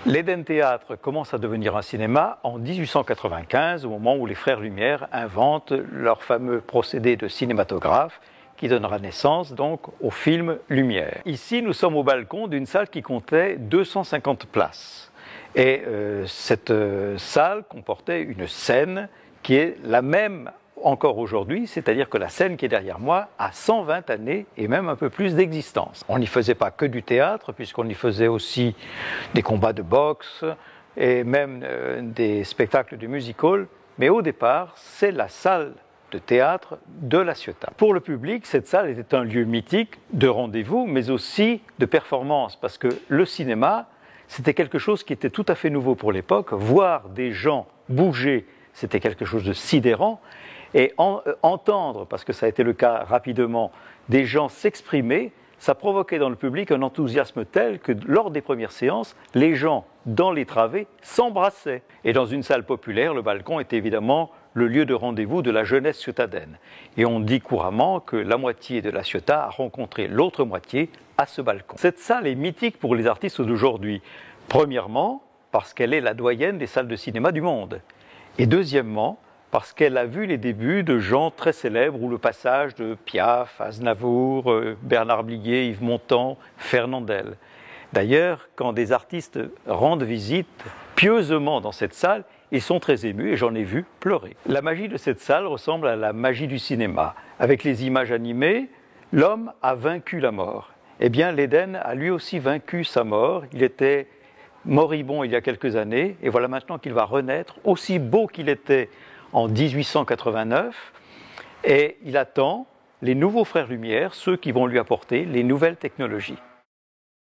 L'Éden Théâtre commence à devenir un cinéma en 1895, au moment où les frères Lumière inventent leur fameux procédé de cinématographe qui donnera naissance donc au film Lumière. Ici, nous sommes au balcon d'une salle qui comptait 250 places. Et cette salle comportait une scène qui est la même encore aujourd'hui, c'est-à-dire que la scène qui est derrière moi a 120 années et même un peu plus d'existence. On n'y faisait pas que du théâtre, puisqu'on y faisait aussi des combats de boxe et même des spectacles de music-hall, mais au départ, c'est la salle de théâtre de La Ciotat. Pour le public, cette salle était un lieu mythique de rendez-vous, mais aussi de performance, parce que le cinéma, c'était quelque chose qui était tout à fait nouveau pour l'époque. Voir des gens bouger, c'était quelque chose de sidérant. Et entendre, parce que ça a été le cas rapidement, des gens s'exprimer, ça provoquait dans le public un enthousiasme tel que lors des premières séances, les gens dans les travées s'embrassaient. Et dans une salle populaire, le balcon était évidemment le lieu de rendez-vous de la jeunesse ciotadenne. Et on dit couramment que la moitié de La Ciotat a rencontré l'autre moitié à ce balcon. Cette salle est mythique pour les artistes d'aujourd'hui. Premièrement, parce qu'elle est la doyenne des salles de cinéma du monde. Et deuxièmement, parce qu'elle a vu les débuts de gens très célèbres, ou le passage de Piaf, Aznavour, Bernard Blier, Yves Montand, Fernandel. D'ailleurs, quand des artistes rendent visite pieusement dans cette salle, ils sont très émus et j'en ai vu pleurer. La magie de cette salle ressemble à la magie du cinéma. Avec les images animées, l'homme a vaincu la mort. Eh bien, l'Éden a lui aussi vaincu sa mort. Il était moribond il y a quelques années, et voilà maintenant qu'il va renaître, aussi beau qu'il était en 1889, et il attend les nouveaux frères Lumière, ceux qui vont lui apporter les nouvelles technologies.